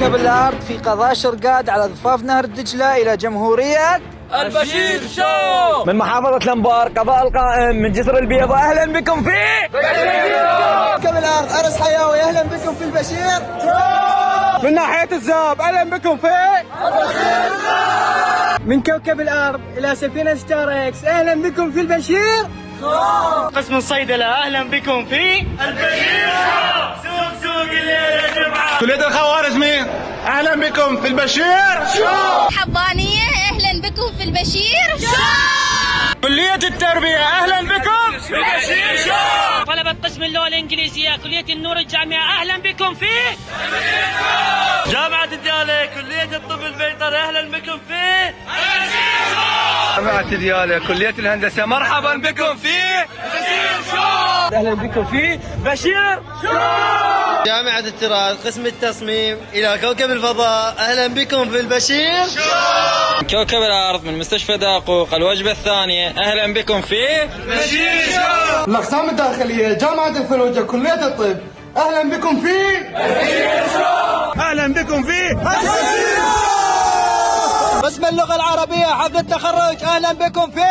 كوكب الأرض في قضاء شرقاد على ضفاف نهر الدجلة إلى جمهورية البشير شو. من محافظة الأنبار قضاء القائم من جسر البيضة. أهلا بكم في كوكب الأرض أرس حيوي. أهلا بكم في البشير من ناحية الزاب. أهلا بكم في من كوكب الأرض إلى سفينة ستار إكس. أهلا بكم في البشير قسم الصيدلة. أهلا بكم في البشير سوق الليل يا جماعة. كلية الخوارزمي. أهلا بكم في البشير حضانية. أهلا بكم في البشير كلية التربية. أهلا بكم في البشير شو. طلبة قسم اللغة الإنجليزية كلية النور الجامعة. أهلا بكم في البشير شو. جامعة الديالى كلية الطب البيطري. أهلا بكم في البشير شو. جامعة ديالى كلية الهندسة. مرحبا بكم في البشير شو. أهلا بكم في بشير شو. جامعة التراث قسم التصميم إلى كوكب الفضاء. أهلا بكم في البشير من كوكب الأرض من مستشفى داقوق الوجبة الثانية. أهلا بكم في البشير شو. الأقسام الداخلية جامعة الفلوجة كلية الطب. أهلا بكم في البشير شو. أهلا بكم في البشير. قسم اللغة العربية حفل التخرج. أهلا بكم في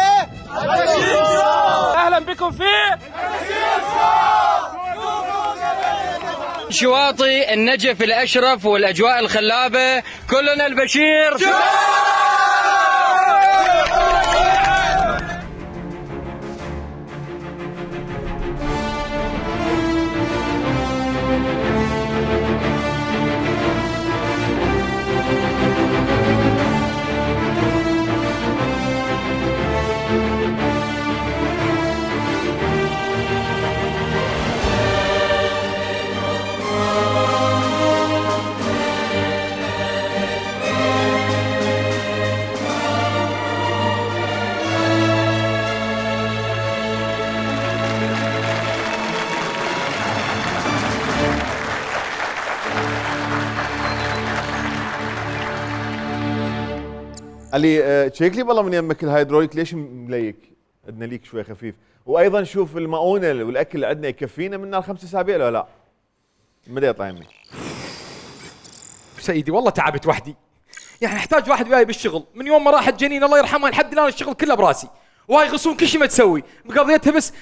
البشير شو. أهلا بكم في شواطئ النجف الأشرف والأجواء الخلابة. كلنا البشير شو. علي تشيك لي والله من يمك الهيدروليك ليش مليك؟ عندنا ليك شوي خفيف، وايضا شوف المؤونه والاكل اللي عندنا يكفينا من ال5 اسابيع ولا لا؟ مدى يطعمني سيدي والله تعبت وحدي، يعني احتاج واحد وياي بالشغل. من يوم ما راحت جنين الله يرحمها لحد الان الشغل كله براسي، وهاي يغصون كل شيء ما تسوي، مقضيتها بس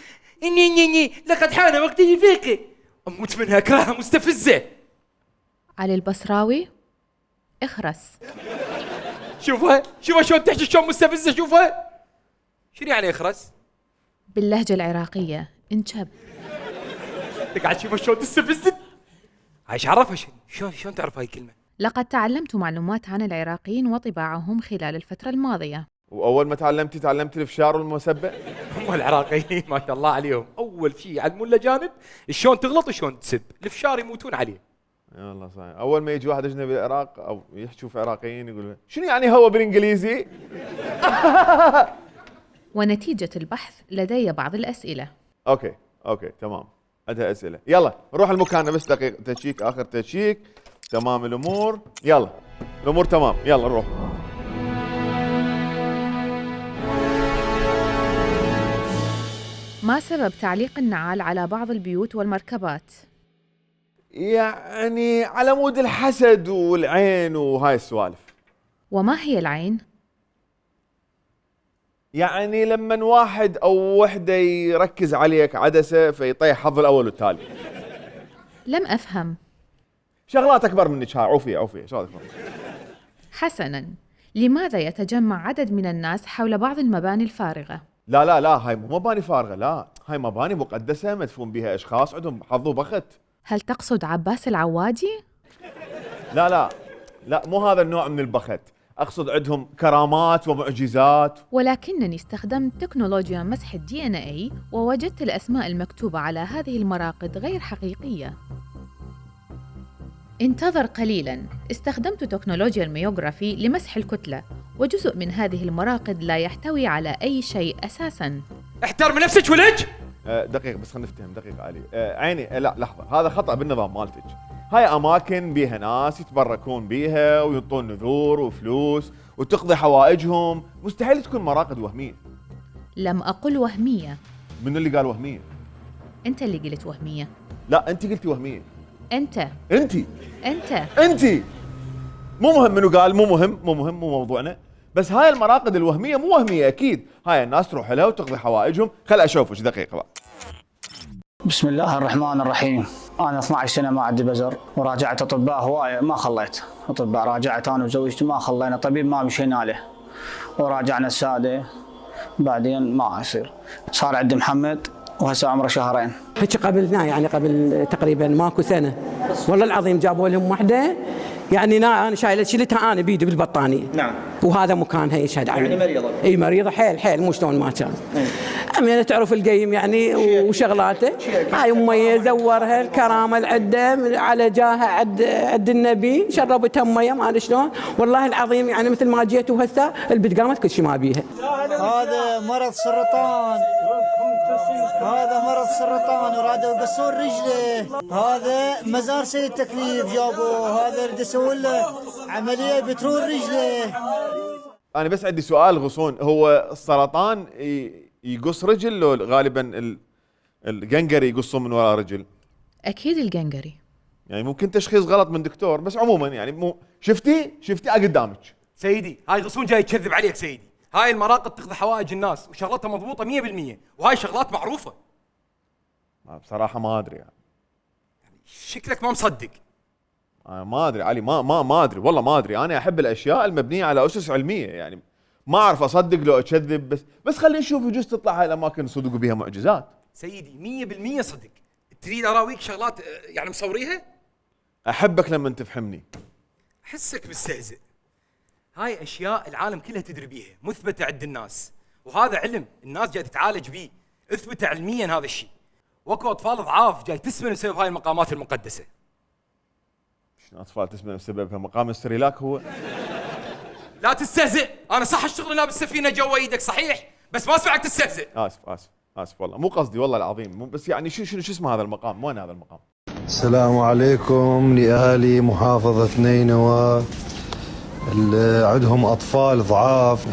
اني لقد حان وقت يفيقي. اموت منها، اكرهها، مستفزه. علي البصراوي اخرس. شوفها شلون تحكي، شلون مستفزه. شوفها شنو يعني اخرس؟ باللهجة العراقية انشب. تقعد شوفها شلون تستفزت. هاي ايش عرفها؟ شلون تعرف هاي الكلمه؟ لقد تعلمت معلومات عن العراقيين وطباعهم خلال الفترة الماضية. واول ما تعلمت الفشار والمسبة. هم العراقيين ما شاء الله عليهم اول شيء يعلمون الاجانب شلون تغلط وشلون تسب، الفشار يموتون عليه. يا الله صحيح، اول ما يجي واحد اجنبي بالعراق او يحكوا في عراقيين يقول شنو يعني هو بالانجليزي؟ ونتيجة البحث لدي بعض الأسئلة. اوكي تمام، عندها اسئله. يلا نروح المكان بس دقيقه تشيك، اخر تشيك. تمام الامور، يلا الامور تمام، يلا نروح. ما سبب تعليق النعال على بعض البيوت والمركبات؟ يعني على مود الحسد والعين وهاي السوالف. وما هي العين؟ يعني لما واحد او وحده يركز عليك عدسه فيطيح حظ الاول والتالي. لم أفهم. شغلات اكبر منك، هاي عوفيه شغلات اكبر. حسناً، لماذا يتجمع عدد من الناس حول بعض المباني الفارغة؟ لا هاي مو مباني فارغه، لا هاي مباني مقدسه مدفون بها اشخاص عندهم حظ وبخت. هل تقصد عباس العوادي؟ لا مو هذا النوع من البخت، اقصد عندهم كرامات ومعجزات. ولكنني استخدمت تكنولوجيا مسح DNA ووجدت الأسماء المكتوبة على هذه المراقد غير حقيقية. انتظر قليلاً، استخدمت تكنولوجيا الميوغرافي لمسح الكتلة، وجزء من هذه المراقد لا يحتوي على أي شيء أساساً. احترم نفسك ولج. دقيقه بس خلينا نفتهم دقيقه علي. عيني لا لحظه، هذا خطا بالنظام مالتك. هاي اماكن بيها ناس يتبركون بيها وينطون نذور وفلوس وتقضي حوائجهم، مستحيل تكون مراقد وهميه. لم أقل وهمية. من اللي قال وهميه؟ أنت اللي قلت وهمية. لا انت قلتي وهميه. أنت. مو مهم منو قال، مو مهم، مو موضوعنا. بس هاي المراقد الوهميه مو وهميه اكيد، هاي الناس تروح لها وتقضي حوائجهم. خل اشوف ايش دقيقه بقى. بسم الله الرحمن الرحيم. انا 12 سنه ما عندي بزر، وراجعت اطباء هوايه ما خليت، اطباء راجعت انا وزوجتي ما خلينا، طبيب ما مشينا له، وراجعنا الساده بعدين ما يصير. صار عندي محمد وهسه عمره شهرين. هيك قبلنا يعني قبل تقريبا ماكو سنه، والله العظيم جابوا لهم وحده يعني انا شايله شيلتها انا بيدي بالبطانيه. نعم. وهذا مكانها يشهد علي. يعني مريضه. اي مريضه حيل مو شلون ما كان. امينه تعرف القيم يعني وشغلاته. هاي امي زورها الكرامه العده على جاهها عد النبي، شربتها امي ما ادري شلون، والله العظيم يعني مثل ما جيت وهسه البنت قامت كل شيء ما بيها. هذا مرض سرطان، هذا مرض سرطان ورادوا يقصون رجله. هذا مزار سيد تكليف جابوه، هذا يريد يسوون له عمليه بترول رجله. انا بس عندي سؤال غصون، هو السرطان يقص رجل لو غالبا القنقري يقصون من وراء رجل؟ أكيد القنقري. يعني ممكن تشخيص غلط من دكتور، بس عموما يعني مو شفتي قدامك. سيدي هاي غصون جاي يكذب عليك سيدي. هاي المراقد تقضي حوائج الناس وشغلتها مضبوطه 100%، وهاي شغلات معروفه. بصراحه ما ادري يعني. شكلك ما مصدق. أنا ما ادري علي، ما ادري والله ما ادري. انا احب الاشياء المبنيه على اسس علميه، يعني ما اعرف اصدق لو اكذب، بس خلينا نشوف يجوز تطلع هاي الاماكن صدقوا بها معجزات. سيدي 100% صدق. تريد اراويك شغلات يعني مصوريها؟ احبك لما تفهمني. احسك مستهزئ. هاي اشياء العالم كلها تدري بيها، مثبته عند الناس، وهذا علم الناس جاي تتعالج بيه، اثبت علميا هذا الشيء. واكو اطفال ضعاف جاي تسمن بسبب هاي المقامات المقدسه. شنو اطفال تسمن بسببها؟ مقام السريلاك هو. لا تستهزئ، انا صح اشتغل هنا بالسفينه جوا ايدك صحيح، بس ما اسمعك تستهزئ. اسف والله، مو قصدي والله العظيم، بس يعني شو اسمه هذا المقام؟ وين هذا المقام؟ السلام عليكم لاهالي محافظه نينوى اللي عندهم اطفال ضعاف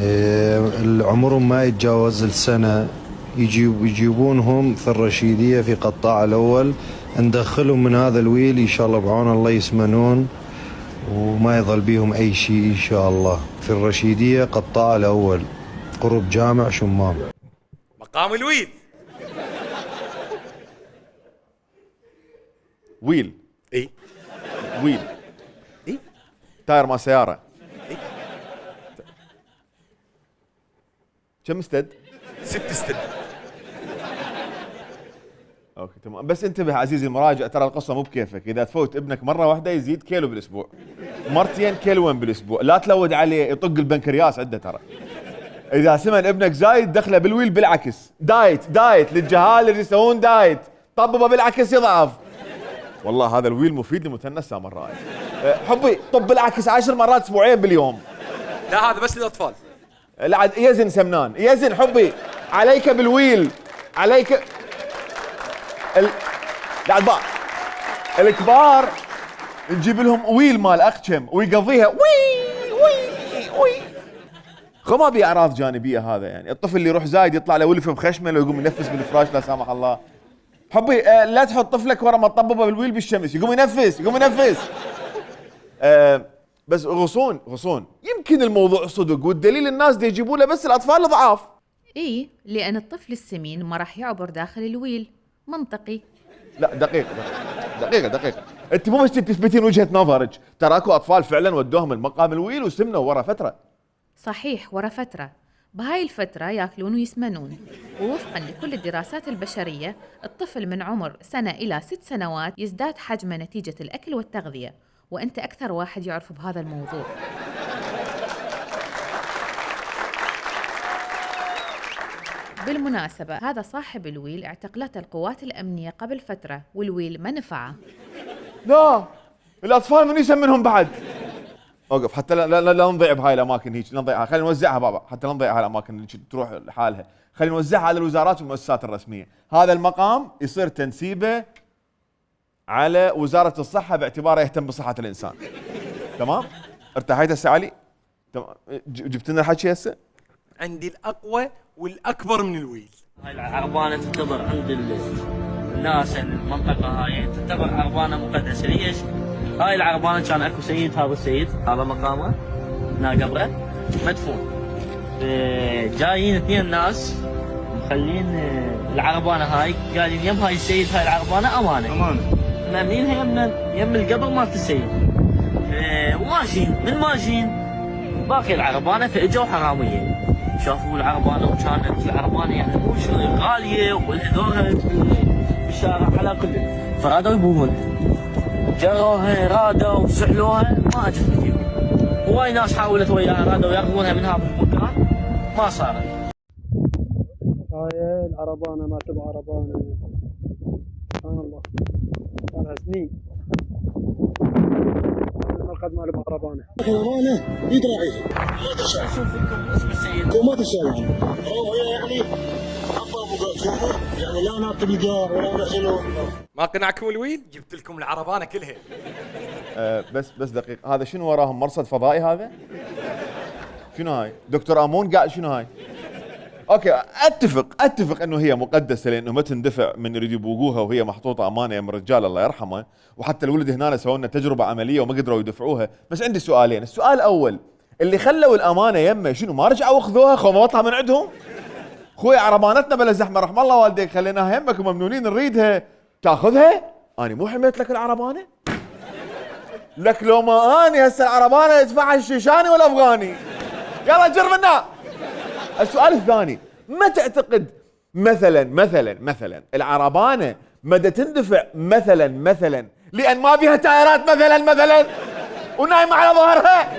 عمرهم ما يتجاوز السنه، يجيبونهم في الرشيديه في قطاع الاول، ندخلهم من هذا الويل ان شاء الله بعون الله يسمنون وما يظل بيهم اي شيء ان شاء الله، في الرشيديه قطاع الاول قرب جامع شمام. مقام الويل. ويل. اي ويل. اي تاير مال سياره. اي كم استد؟ 6 استد. اوكي تمام، بس انتبه عزيزي المراجع، ترى القصه مو بكيفك. اذا تفوت ابنك مره واحده يزيد كيلو بالاسبوع، مرتين كيلوين بالاسبوع، لا تلود عليه يطق البنكرياس عنده ترى. اذا سمن ابنك زايد دخله بالويل بالعكس، دايت للجهال اللي يسوون دايت، طببه بالعكس يضعف. والله هذا الويل مفيد لمثنى مرات. حبي طب بالعكس 10 مرات اسبوعيا باليوم. لا هذا بس للاطفال. لا يزن سمنان، يزن حبي، عليك بالويل، عليك الأطباء الكبار نجيب لهم ويل مال أخشم ويقضيها وي. خو ما بي أعراض جانبية هذا، يعني الطفل اللي يروح زايد يطلع له ولف مخشمل ويقوم ينفس بالفراش لا سامح الله. حبي لا تحط طفلك ورا ما تطببه بالويل بالشمس يقوم ينفس. بس غصون يمكن الموضوع صدق، والدليل الناس دي يجيبوا له بس الأطفال الضعاف. إيه، لأن الطفل السمين ما راح يعبر داخل الويل، منطقي. لا دقيقة، انت مو بس تثبتين وجهة نظرك، ترى اكو اطفال فعلا ودوهم المقام الويل وسمنوا ورا فترة. صحيح ورا فترة، بهاي الفترة ياكلون ويسمنون، ووفقا لكل الدراسات البشرية الطفل من عمر 1 إلى 6 سنوات يزداد حجمه نتيجة الأكل والتغذية، وأنت أكثر واحد يعرف بهذا الموضوع. بالمناسبة هذا صاحب الويل اعتقلته القوات الأمنية قبل فترة، والويل ما نفعه. لا الأطفال من يسمنهم بعد. اوقف حتى لا نضيع بهاي الأماكن هيك، نضيعها، خلينا نوزعها بابا، حتى لا نضيع هاي الأماكن اللي تروح لحالها، خلينا نوزعها على الوزارات والمؤسسات الرسمية. هذا المقام يصير تنسيبه على وزارة الصحة باعتباره يهتم بصحة الإنسان. تمام؟ ارتاحيت هسه علي؟ تمام، جبت لنا الحكي هسه؟ عندي الأقوى والأكبر من الويل. هاي العربانة تعتبر عند الناس المنطقة هاي تعتبر عربانة مقدسة. ليش؟ هاي العربانه كان اكو سيد، هذا السيد هذا مقامه هنا قبره مدفون. جايين 2 ناس مخلين العربانه هاي، قاعدين يم هاي السيد هاي العربانه امانه مأمنينها يم القبر مالت السيد. وماشيين من ماشيين باقي العربانه، فاجوا حراميه شافوا العربانه، وكانت العربانه يعني مو غاليه والهذوها بالشارع على كل، فرادوا يبوونها، جروها رادوا وسحلوها ما اجت تجيب. هواي ناس حاولت وياها رادوا ياخذونها من هذا المكان ما صارت. هاي العربانه ما تبغى عربانه سبحان الله، صار سنين المرقد ما له عربانه. عربانه يدرعي ما تشاء وما تشاء يعني ابو قال يعني لا ناكل جار ولا نخلو. ما قنعكم الويل؟ جبت لكم العربانه كلها. بس دقيقه، هذا شنو وراهم؟ مرصد فضائي هذا؟ شنو هاي؟ دكتور امون قاعد شنو هاي؟ اوكي اتفق انه هي مقدسه لانه ما تندفع من يريد يبوقوها وهي محطوطه امانه يم الرجال الله يرحمه، وحتى الولد هنا سووا لنا تجربه عمليه وما قدروا يدفعوها. بس عندي سؤالين، السؤال الاول اللي خلوا الامانه يمه شنو ما رجعوا اخذوها خو ما بطلع من عندهم؟ خوي عربانتنا بلا زحمه رحم الله والديك خليناها يمك وممنونين نريدها تاخذها؟ انا مو حميت لك العربانه؟ لك لو ما اني هسه العربانه يدفعها الشيشاني والافغاني. يلا جر منا. السؤال الثاني، ما تعتقد مثلا العربانه مدى تندفع مثلا لان ما بيها تايرات مثلا ونايمه على ظهرها؟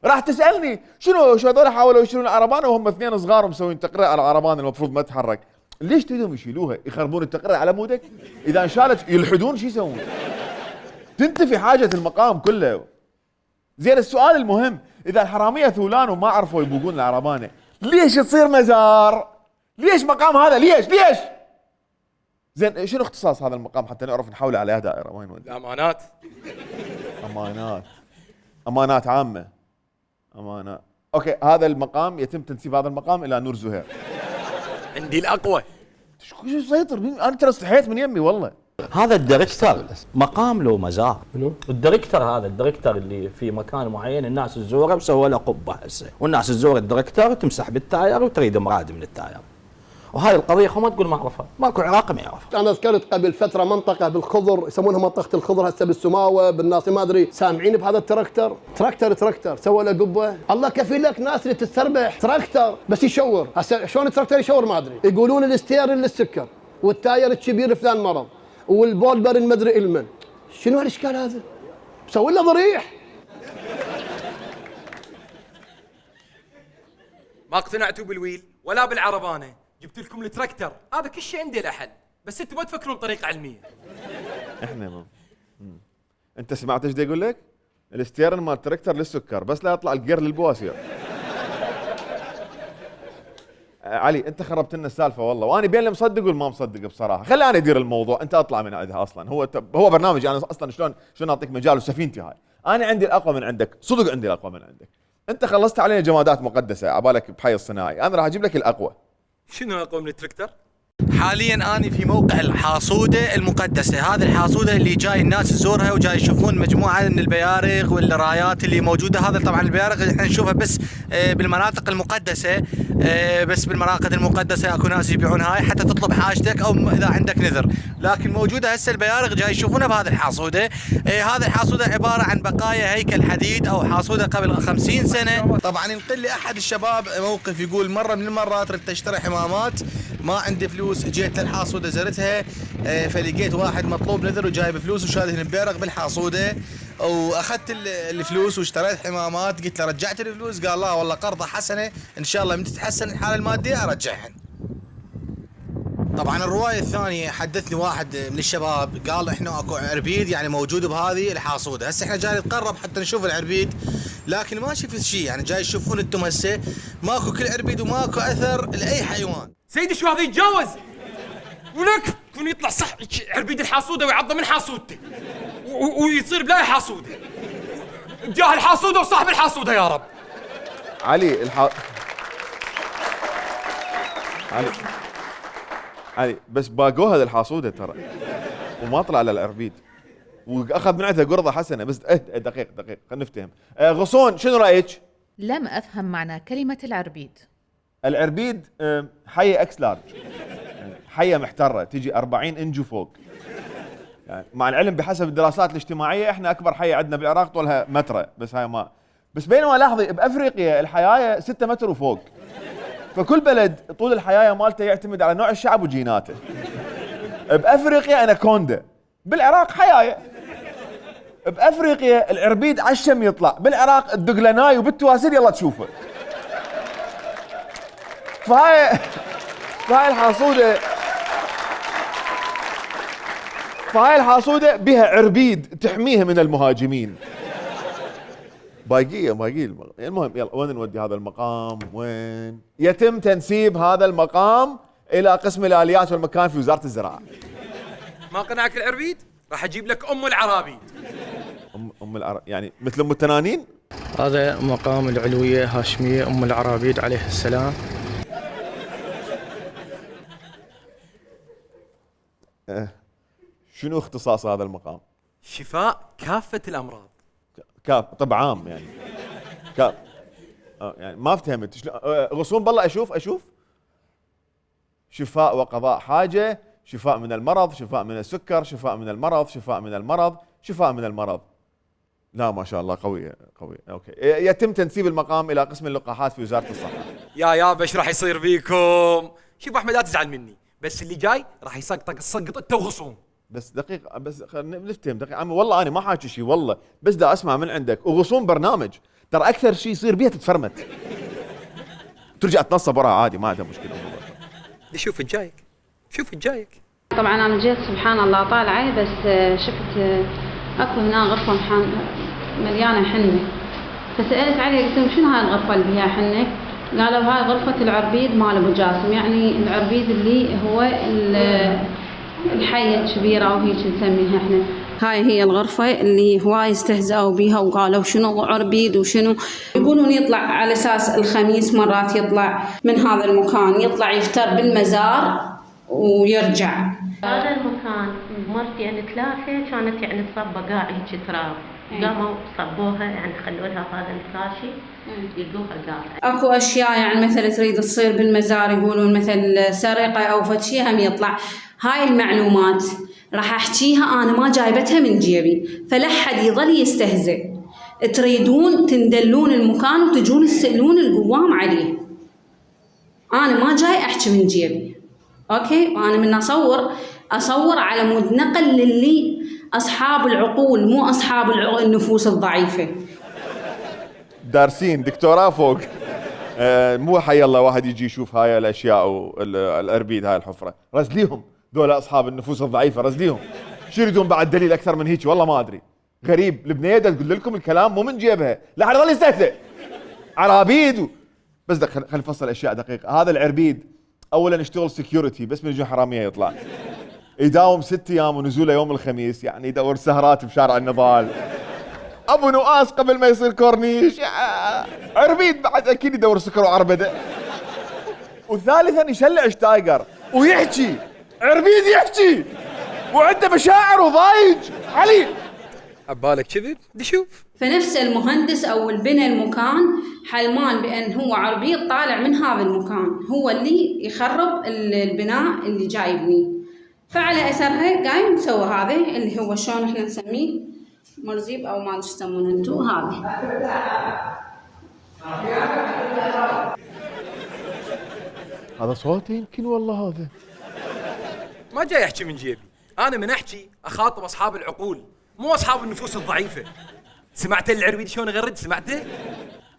راح تسالني شنو شو هذول حاولوا يشيلون العربانه وهم 2 صغار ومسوين تقرير على العربانه المفروض ما تتحرك، ليش تريدهم يشيلوها؟ يخربون التقرير على مودك؟ اذا انشالت يلحدون شو يسوون؟ تنتفي حاجه المقام كله. زين السؤال المهم، اذا الحراميه ثولان وما عرفوا يبوقون العربانه، ليش تصير مزار؟ ليش مقام هذا؟ ليش؟ زين شنو اختصاص هذا المقام حتى نعرف نحوله عليها دائره؟ وين الامانات. امانات عامه. امانات. اوكي، هذا المقام يتم تنسيب هذا المقام الى نور زهير. عندي الاقوى. شو يسيطر؟ انا ترى استحيت من يمي والله. هذا الدركتر مقام له مزار. الدركتر هذا الدركتر اللي في مكان معين الناس تزوره وسووا له قبه هسه، والناس تزور الدركتر وتمسح بالتاير وتريد مراد من التاير. وهاي القضيه خو ما تقول ما اعرفها، ماكو عراقي ما يعرفها. انا ذكرت قبل فتره منطقه بالخضر يسمونها منطقه الخضر هسه بالسماوه بالناصي ما ادري، سامعين بهذا التراكتر؟ تراكتر سووا له قبه، الله كفيل لك ناس اللي تستربح تراكتر بس يشور، هسه شلون التراكتر يشور ما ادري، يقولون الستيرن للسكر والتاير الكبير فلان مرض والبولبر المدري المن، شنو هالاشكال هذا؟ مسوي له ضريح. ما اقتنعتوا بالويل ولا بالعربانه، جبت لكم التراكتر، هذا كل شيء عندي له حل، بس انتم ما تفكرون بطريقه علميه. احنا انت سمعت ايش يقول لك؟ الاستيرن مال التراكتر للسكر بس لا يطلع الجير للبواسير. علي انت خربت لنا السالفه والله، وانا بين اللي مصدق والما مصدق بصراحه، خلي انا ادير الموضوع، انت اطلع من عندها اصلا، هو برنامج انا اصلا شلون اعطيك مجال وسفينتي هاي، انا عندي الاقوى من عندك، صدق عندي الاقوى من عندك، انت خلصت علينا جمادات مقدسه عبالك بحي الصناعي، انا راح اجيب لك الاقوى. شنو اقوى من التراكتر؟ حاليا أنا في موقع الحاصودة المقدسة، هذه الحاصودة اللي جاي الناس تزورها وجاي يشوفون مجموعة من البيارق والرايات اللي موجودة. هذا طبعا البيارق اللي احنا نشوفها بس بالمناطق المقدسة، بس بالمراقد المقدسة اكو ناس يبيعون هاي حتى تطلب حاجتك او اذا عندك نذر، لكن موجودة هسه البيارق جاي يشوفونها بهذه الحاصودة. هذه الحاصودة عبارة عن بقايا هيكل حديد او حاصودة قبل 50 سنة. طبعا ينقل لي احد الشباب موقف يقول مرة من المرات ردت اشتري حمامات ما عندي فلوس، جيت للحاصوده زرتها فلقيت واحد مطلوب نذر وجايب فلوس وشادهن البيرق بالحاصوده، واخذت الفلوس واشتريت حمامات. قلت له رجعت الفلوس؟ قال لا والله قرضه حسنه ان شاء الله من تتحسن الحاله الماديه ارجعهن. طبعا الروايه الثانيه حدثني واحد من الشباب قال احنا اكو عربيد يعني موجود بهذه الحاصوده، هسه احنا جاي نتقرب حتى نشوف العربيد لكن ما شفت شيء، يعني جاي تشوفون انتم هسه ماكو كل عربيد وماكو اثر لاي حيوان. سيدي شو هذا يتجاوز؟ ولك يكون يطلع صح عربيد الحاصوده ويعضه من حاصودته ويصير بلا حاصوده. جاه الحاصوده وصاحب الحاصوده يا رب. علي علي بس باقوها الحاصوده ترى وما طلع على العربيد. واخذ من عندها قرضه حسنه. بس دقيق خلينا نفتهم. غصون شنو رايك؟ لم أفهم معنى كلمة العربيد. العربيد حيه اكس لارج، يعني حيه محتره تجي 40 انج وفوق. يعني مع العلم بحسب الدراسات الاجتماعيه احنا اكبر حيه عندنا بالعراق طولها متر، بس هاي ما. بس بينما لاحظي بافريقيا الحيايه 6 متر وفوق. فكل بلد طول الحيايه مالته يعتمد على نوع الشعب وجيناته. بافريقيا اناكوندا، بالعراق حيايه. بافريقيا العربيد عشم يطلع، بالعراق الدقلناي وبالتواسير يلا تشوفه. فهاي الحاصوده بها عربيد تحميها من المهاجمين. باقي المهم يلا وين نودي هذا المقام؟ وين يتم تنسيب هذا المقام الى قسم الاليات والمكان في وزاره الزراعه. ما قنعك العربيد؟ راح اجيب لك ام العرابيد. ام العرب يعني مثل ام التنانين؟ هذا مقام العلويه هاشميه ام العرابيد عليه السلام. شنو اختصاص هذا المقام؟ شفاء كافه الامراض. طب عام يعني يعني ما فهمت شلون. غصون بالله اشوف شفاء وقضاء حاجه، شفاء من المرض، شفاء من السكر، شفاء من المرض، شفاء من المرض، شفاء من المرض. لا ما شاء الله قويه. اوكي. يتم تنسيب المقام الى قسم اللقاحات في وزاره الصحه. يا ايش راح يصير فيكم؟ شوف احمد لا تزعل مني، بس اللي جاي راح يسقطك السقط انت وغصون. بس دقيقة، بس خلينا نفتهم دقيقة. عمي والله أنا ما حاكي شيء والله، بس دا أسمع من عندك. وغصون برنامج ترى أكثر شيء يصير بيها تتفرمت، ترجع تنصب وراها عادي، ما عندها مشكلة. شوف الجايك. طبعا أنا جيت سبحان الله طالعة، بس شفت أكو هنا غرفة مليانة حنة، فسألت عليه قلت لهم شنو هاي الغرفة اللي فيها حنة؟ قالوا هاي غرفة العربيد مال أبو جاسم، يعني العربيد اللي هو الحية الكبيرة أو هيك نسميها احنا. هاي هي الغرفة اللي هواي استهزأوا بيها وقالوا شنو عربيد وشنو، يقولون يطلع على أساس الخميس مرات يطلع من هذا المكان، يطلع يفتر بالمزار ويرجع. هذا المكان مرتي يعني 3 كانت يعني تصب بقاع هيك تراب، قاموا صبوها يعني خلوا لها هذا الكاشي يلقوها قاع. اكو اشياء يعني مثل تريد تصير بالمزار، يقولون مثل سرقه او فتشي هم يطلع. هاي المعلومات راح احكيها انا ما جايبتها من جيبي، فلا حد يظل يستهزئ. تريدون تندلون المكان وتجون تسالون القوام عليه. انا ما جاي احكي من جيبي، اوكي؟ وانا من اصور على مود نقل للي اصحاب العقول، مو اصحاب النفوس الضعيفه. دارسين دكتوراه فوق. مو حي الله واحد يجي يشوف هاي الاشياء والاربيد هاي الحفره، رزليهم ذولا اصحاب النفوس الضعيفه، رزليهم. شو يريدون بعد دليل اكثر من هيك؟ والله ما ادري. غريب البنيه تقول لكم الكلام مو من جيبها، لا حد يضل يستهزئ. عرابيد بس خلينا نفصل اشياء دقيقه. هذا العربيد اولا يشتغل سكيورتي، بس من يجون حراميه يطلع. يداوم 6 ايام ونزوله يوم الخميس، يعني يدور سهرات بشارع النضال، ابو نواس قبل ما يصير كورنيش. عربيد بعد اكيد يدور سكر وعربده. وثالثا يشلعش تايجر ويحكي. عربيد يحكي وعنده مشاعر وضايج. علي عبالك كذب؟ دي شوف. فنفس المهندس او البنى المكان حلمان بان هو عربيد طالع من هذا المكان، هو اللي يخرب البناء اللي جاي يبنيه. فعلى اثرها قايم مسوى هذا اللي هو شلون احنا نسميه مرزيب او ما ادري ايش تسمونه انتو. هذا صوتي يمكن والله. هذا ما جاي احكي من جيبي، انا من احكي اخاطب اصحاب العقول مو اصحاب النفوس الضعيفه. سمعت العربيد شلون يغرد؟ سمعته؟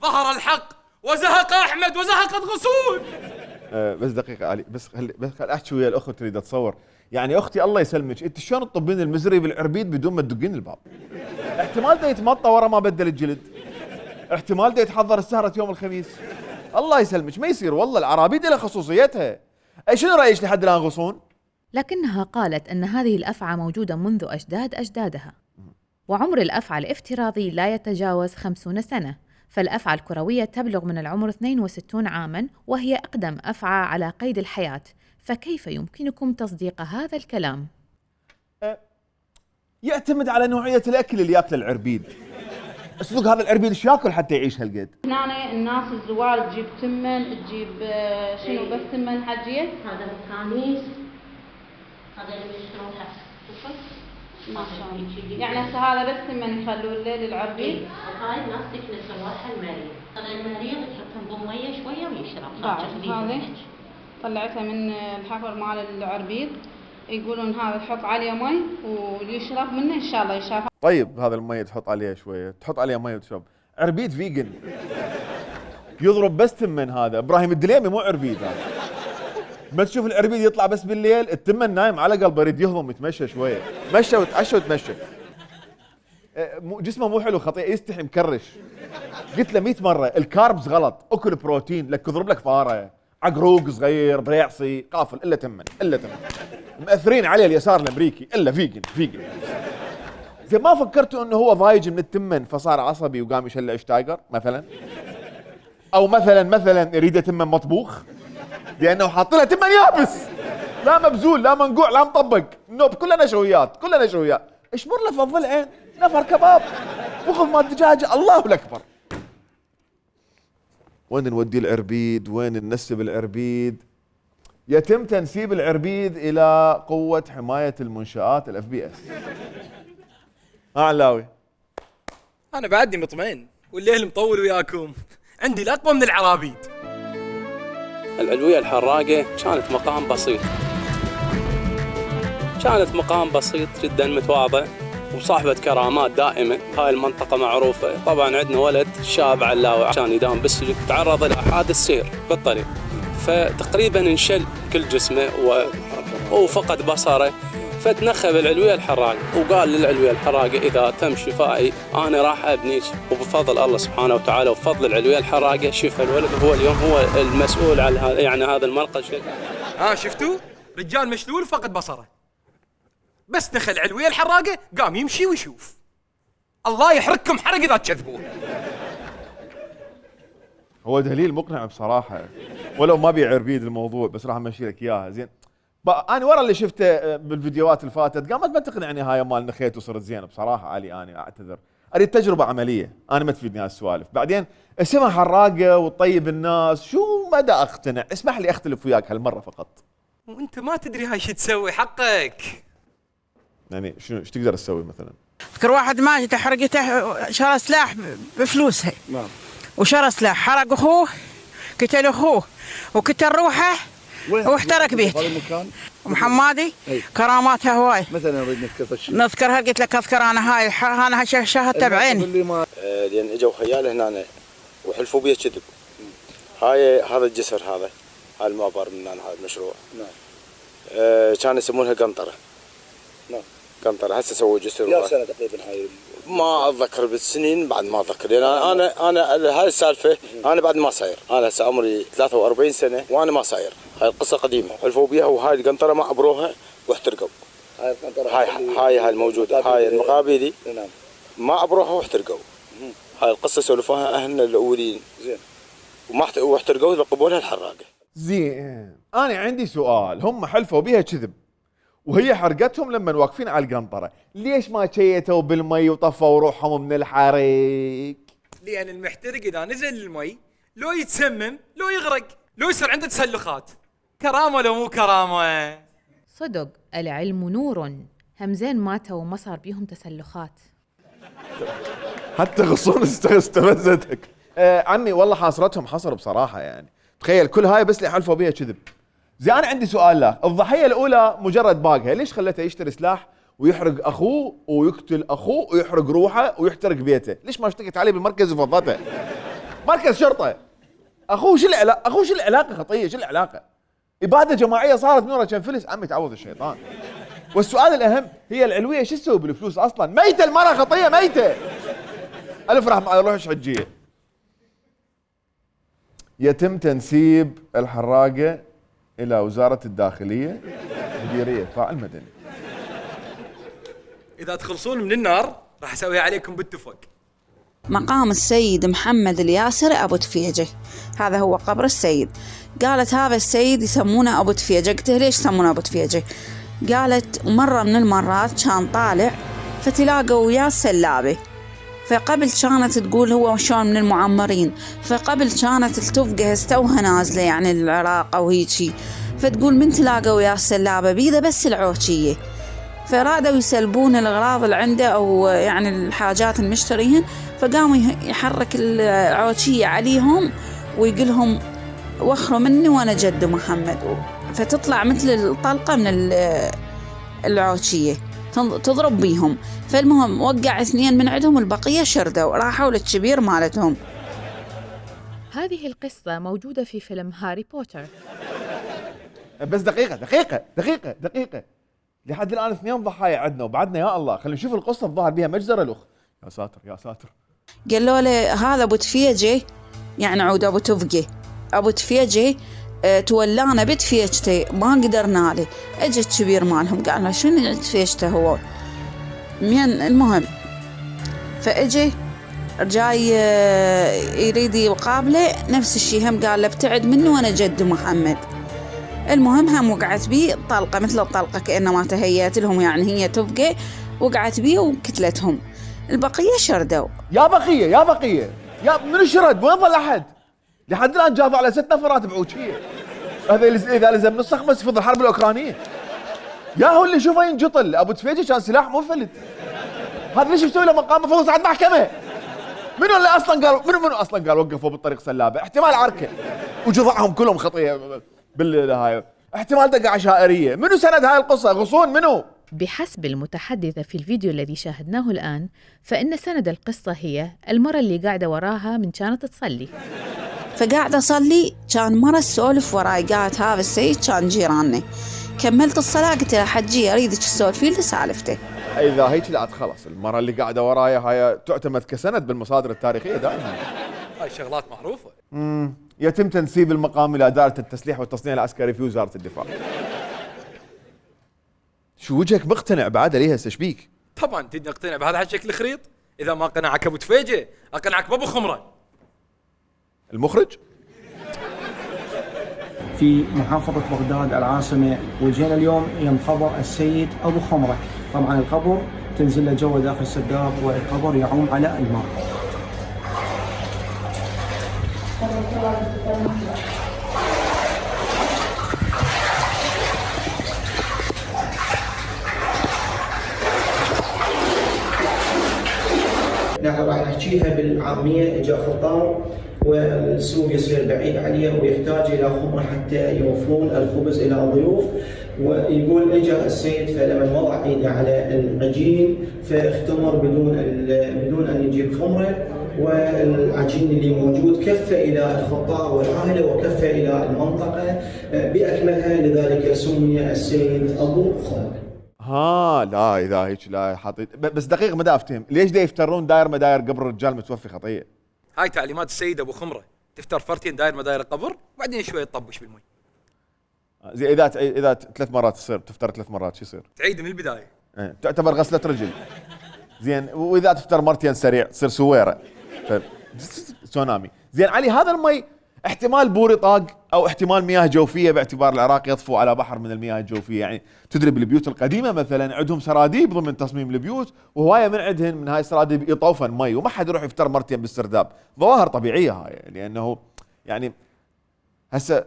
ظهر الحق وزهق احمد وزهقت غصون. بس دقيقه علي، بس خل احكي ويا الاخت تريد اتصور. يعني اختي الله يسلمك، انت شلون تطبين المزري بالعربيد بدون ما تدقين الباب؟ احتمال ده يتمطى ورا ما بدل الجلد، احتمال ده يتحضر السهره يوم الخميس. الله يسلمك ما يصير والله. العرابيد لها خصوصيتها. اي شنو رايك لحد الان غصون؟ لكنها قالت أن هذه الأفعى موجودة منذ أجدادها، وعمر الأفعى الافتراضي لا يتجاوز 50 سنة، فالأفعى الكروية تبلغ من العمر 62 عاماً، وهي أقدم أفعى على قيد الحياة، فكيف يمكنكم تصديق هذا الكلام؟ يعتمد على نوعية الأكل اللي ياكله العربيد. الصدق هذا العربيد ايش ياكل حتى يعيش هالقد؟ هنا الناس الزوار تجيب تمن، تجيب شنو بس تمن حجية؟ هذا الكانيس، هذا اللي يشترون حس. ما شاء الله. يعني هسه هذا بس تمن يخلوه للعربيد؟ هاي الناس تكنس الواحد المريض. هذا المريض تحطهم بمية شوية ويشرب. هذه طلعتها من الحفر مال العربيد، يقولون هذا تحط عليه مي ويشرب منه ان شاء الله يشافى. طيب هذا المي تحط عليه شويه، تحط عليه مي وتشرب. عربيد فيجن يضرب بس تمن. هذا ابراهيم الدليمي مو عربيد هذا. ما تشوف العربيد يطلع بس بالليل، التمن نايم على قلبه يريد يهضم يتمشى شويه، تمشى وتعشى وتمشى. جسمه مو حلو، خطيئه، يستحي مكرش. قلت له 100 مره الكاربز غلط، اكل بروتين، لك اضرب لك فاره، عقروق صغير بريعصي قافل، الا تمن الا تمن. مأثرين عليه اليسار الامريكي الا فيجن. زين ما فكرتوا انه هو ضايج من التمن فصار عصبي وقام يشلع شتايجر مثلا؟ او مثلا يريد تمن مطبوخ لانه حاط له تمن يابس، لا مبزول لا منقوع لا مطبق، نوب كلها نشويات. اشمر له في الضلعين نفر كباب، فخذ مال دجاجه، الله الاكبر. وين نودي العربيد؟ وين ننسب العربيد؟ يتم تنسيب العربيد الى قوة حماية المنشآت الFBS. علاوي انا بعدني مطمئن والليل مطول وياكم، عندي الاقوى من العرابيد. العلوية الحراقة كانت مقام بسيط جدا متواضع وصاحبة كرامات دائمة. هاي المنطقة معروفة. طبعا عندنا ولد شاب علاوي كان يداوم بالسجن، تعرض إلى حادث سير بالطريق، فتقريبا انشل كل جسمه وفقد بصره، فتنخب العلوية الحراقة وقال للعلوية الحراقة إذا تم شفائي أنا راح أبنيك، وبفضل الله سبحانه وتعالى وبفضل العلوية الحراقة شفى الولد، هو اليوم هو المسؤول عن هذا المرقد. شفتوا؟ رجال مشلول فقد بصره، بس دخل العلوية الحراقة قام يمشي ويشوف. الله يحرقكم حرق إذا تكذبون. هو دليل مقنع بصراحة، ولو ما بيعربيد الموضوع، بس راح امشي لك اياها. زين انا ورا اللي شفته بالفيديوهات اللي فاتت قامت ما تقنعني هاي مال نخيت وصرت زين. بصراحة علي انا اعتذر، اريد تجربة عملية، انا ما تفيدني هالسوالف. بعدين اسمها حراقة وتطيب الناس، شو مدى اقتنع؟ اسمح لي اختلف وياك هالمرة فقط. وانت ما تدري هاي شو تسوي، حقك. يعني شنو ايش تقدر تسوي مثلا؟ فكر واحد ماجي حرقته، شرى سلاح بفلوسها. نعم. وشرى سلاح، حرق اخوه، قتل اخوه وقتل روحه واحترق بيته. هذا المكان محمادي كراماتها هواي. مثلا نريد نذكر شيء نذكرها، قلت لك اذكر انا هاي انا شاهدتها بعيني. لان اجوا خياله هنا وحلفوا بيه كذب. هذا الجسر هذا المعبر من هذا المشروع. نعم. كانوا يسمونها قنطره. نعم. قنطره. هسه سووا جسر. يا سنه تقريبا هاي ما اتذكر بالسنين، بعد ما اتذكر لان انا هاي السالفه انا بعد ما صاير، انا هسه عمري 43 سنه وانا ما صاير. هاي القصه قديمه، حلفوا بيها وهاي القنطره ما عبروها واحترقوا. هاي القنطره هاي الموجوده، هاي المقابيلي. نعم. ما عبروها واحترقوا. هاي القصه سولفوها اهلنا الاولين. زين. واحترقوا لقبولها الحراقه. زين انا عندي سؤال، هم حلفوا بيها كذب وهي حرقتهم لما واقفين على القنطرة، ليش ما شيتوا بالمي وطفوا روحهم من الحريق؟ لأن المحترق إذا نزل المي لو يتسمم لو يغرق لو يصير عنده تسلخات. كرامة لو مو كرامة. صدق العلم نور، همزين ماتوا وما صار بيهم تسلخات. حتى غصون استفزتك. عمي والله حاصرتهم حصر بصراحة. يعني تخيل كل هاي بس اللي حلفوا بيها كذب. زي أنا عندي سؤال لك، الضحية الأولى مجرد باقها، ليش خلته يشتري سلاح ويحرق أخوه ويقتل أخوه ويحرق روحه ويحترق بيته؟ ليش ما اشتكت عليه بالمركز وفضته؟ مركز شرطة. أخوه شو العلاقة؟ أخوه شو العلاقة خطية؟ شو العلاقة؟ إبادة جماعية صارت من ورا كم فلس، عمي تعوض الشيطان. والسؤال الأهم، هي العلوية شو تسوي بالفلوس أصلاً؟ ميتة المرأة، خطية ميتة. ألف رحمة على روحش حجية. يتم تنسيب الحراقة إلى وزارة الداخلية، مديرية فاعل مدني. إذا تخلصون من النار راح أسويها عليكم بالتفق. مقام السيد محمد الياسر أبو تفيجة، هذا هو قبر السيد. قالت هذا السيد يسمونه أبو تفيجة. قلت ليش يسمونه أبو تفيجة؟ قالت مرة من المرات كان طالع فتلاقوا وياه السلابة. فقبل كانت تقول هو شلون من المعمرين، فقبل كانت التفقه استوها نازلة يعني العراق أو هيجي، فتقول من تلاقوا وياه السلابة بيده بس العوشية. فرادوا يسلبون الأغراض اللي عنده أو يعني الحاجات المشتريهن، فقاموا يحرك العوشية عليهم ويقولهم وخروا مني وأنا جد محمد، فتطلع مثل الطلقة من العوشية تضرب بيهم. فالمهم وقع 2 من عندهم، البقية شردوا راحوا للكبير مالتهم. هذه القصة موجودة في فيلم هاري بوتر. بس دقيقة لحد الآن 2 ضحايا عندنا وبعدنا يا الله. خلينا نشوف القصة الظاهر بها مجزرة الأخ. يا ساتر. قالوا له هذا أبو تفيجة، يعني عود أبو تفقه، أبو تفيجة تولانا بتفيجته ما قدرنا له. اجى الكبير مالهم قال له شنو تفيجته هو مين. المهم فاجى جاي يريد يقابله، نفس الشيء هم قال له ابتعد منه وانا جد محمد. المهم هم وقعت بيه طلقة مثل الطلقة كأنما تهيأت لهم، يعني هي تفقه وقعت بيه وكتلتهم. البقية شردوا. يا بقية يا من شرد؟ وين ظل أحد؟ لحد الآن جاضوا على 6 نفرات بعوشية. هذا إذا لزم نص خمس في الحرب الأوكرانية. يا هو اللي شوفه ينجطل. أبو تفيجة كان سلاح مفلت. هذا ليش يسوي له مقام مفروض عند محكمة؟ منو اللي أصلا قال وقفوا بالطريق سلابة؟ احتمال عركة وجذعهم كلهم خطية بالهاي، احتمال دقة عشائرية. منو سند هاي القصة؟ غصون منو؟ بحسب المتحدثة في الفيديو الذي شاهدناه الآن، فإن سند القصة هي المرة اللي قاعدة وراها من كانت تصلي. فقاعدة أصلي كان مرة تسولف وراي، قالت هذا السيد كان جيراننا. كملت الصلاة قلت لها حجي أريدك تسولفي لي سالفته. إذا هيك لا خلص، المرة اللي قاعدة ورايا هاي تعتمد كسند بالمصادر التاريخية دائما. هاي شغلات معروفة. يتم تنسيب المقام إلى إدارة التسليح والتصنيع العسكري في وزارة الدفاع. شو وجهك مقتنع بعد ليه هسه شبيك؟ طبعا تدني اقتنع بهذا الشكل خريط. إذا ما قنعك أبو تفيجة أقنعك بأبو خمرة المخرج. في محافظة بغداد العاصمة، وجينا اليوم يوم خبر السيد أبو خمرة. طبعا القبر تنزل له جوه داخل سداب والقبر يعوم على الماء. نحن راح نحكيها بالعامية. اجى خطار والسوق يصير بعيد عليه ويحتاج الى خمره حتى يوفرون الخبز الى الضيوف. ويقول اجى السيد فلما وضع ايده على العجين فاختمر بدون ان يجيب خمره، والعجين اللي موجود كفى الى الخطار والعائله وكفى الى المنطقه باكملها، لذلك سمي السيد ابو خمره. لا اذا هيك لا حاطين. بس دقيقه ما دا افتهم ليش دا يفترون داير مداير قبر الرجال متوفي خطيه؟ هاي تعليمات السيد ابو خمره، تفتر فرتين داير مداير القبر وبعدين شويه تطبش بالمي. زي اذا 3 مرات تصير تفتر 3 مرات شو يصير؟ تعيد من البدايه. تعتبر غسله رجل. زين واذا تفتر مرتين سريع تصير سويره. تسونامي. زين علي هذا المي احتمال بوري طاق او احتمال مياه جوفيه، باعتبار العراق يطفو على بحر من المياه الجوفيه. يعني تدري بالبيوت القديمه مثلا عندهم سراديب ضمن تصميم البيوت، وهوايه من عندهن من هاي السراديب يطوفن مي، وما حد يروح يفتر مرتين بالسرداب. ظواهر طبيعيه هاي، لانه يعني هسه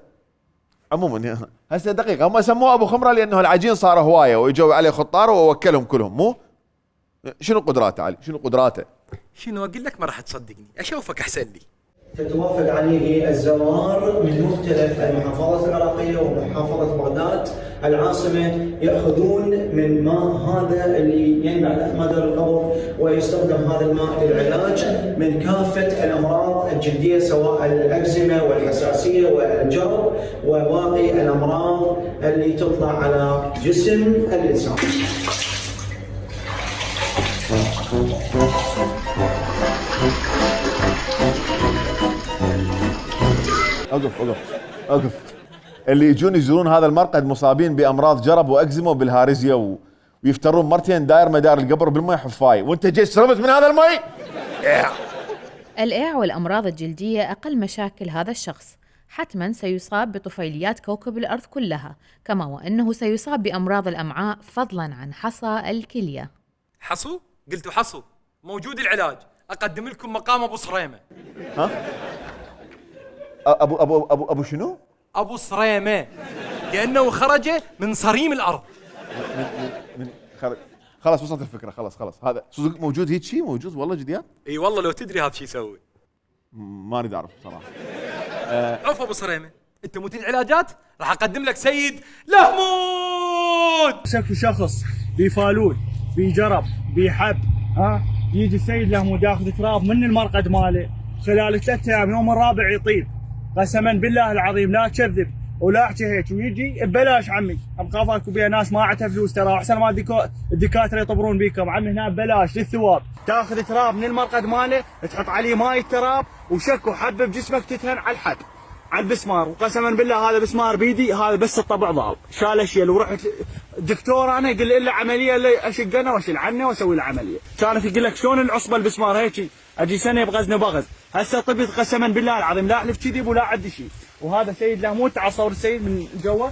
عموما هسه دقيقه هم سموه ابو خمره لانه العجين صار هوايه واجوا عليه خطار ووكلهم كلهم. مو شنو قدراته علي؟ شنو قدراته؟ شنو اقول لك ما راح تصدقني، اشوفك احسن لي. تتوافد عليه الزوار من مختلف المحافظات العراقية ومحافظة بغداد العاصمة، يأخذون من ماء هذا اللي ينبع على مدار القبر، ويستخدم هذا الماء للعلاج من كافة الأمراض الجلدية سواء الأكزيما والحساسية والجرب وباقي الأمراض اللي تطلع على جسم الإنسان. اوقف. اللي يجون يزورون هذا المرقد مصابين بامراض جرب واكزيما وبالهارزيا ويفترون مرتين داير مدار القبر بالمي حفاي، وانت جيت شربت من هذا المي؟ الإيع والأمراض الجلدية أقل مشاكل هذا الشخص، حتما سيصاب بطفيليات كوكب الأرض كلها، كما وأنه سيصاب بأمراض الأمعاء فضلا عن حصى الكلية. حصو؟ قلت حصل موجود العلاج، اقدم لكم مقام ابو صريمه. ها؟ ابو شنو؟ ابو صريمه، لانه خرج من صريم الارض. من خلاص وصلت الفكره. خلاص هذا صدق موجود هيك شيء موجود والله جديان؟ اي والله لو تدري هذا شو يسوي. ما اريد اعرف بصراحه. عوف ابو صريمه، انت مو تدري العلاجات؟ راح اقدم لك سيد لهمود. شكو شخص بيفالون بيجرب بيحب، ها يجي السيد لهمود ياخذ تراب من المرقد ماله خلال 3 ايام، يوم الرابع يطيب. قسما بالله العظيم لا تكذب ولا احكي هيك، ويجي ببلاش عمي. ابقى اكو بيها ناس ما عندها فلوس ترى، احسن ما الدكاتره يطبرون بيكم عمي. هنا ببلاش للثواب، تاخذ تراب من المرقد ماله تحط عليه ماي التراب وشك وحب بجسمك تدهن على الحد على البسمار. وقسما بالله هذا بسمار بيدي، هذا بس الطبع ضاب شال شيل. ورحت الدكتور انا يقول له عمليه اللي اشق انا واشيل عنه واسوي له عمليه. كانت يقول لك شلون العصبه البسمار هيك، اجي سنه بغزنه بغز. هسه طبيت قسما بالله العظيم، لا احلف كذب ولا عندي شيء. وهذا سيد لهمود، تعال صور السيد من جوا.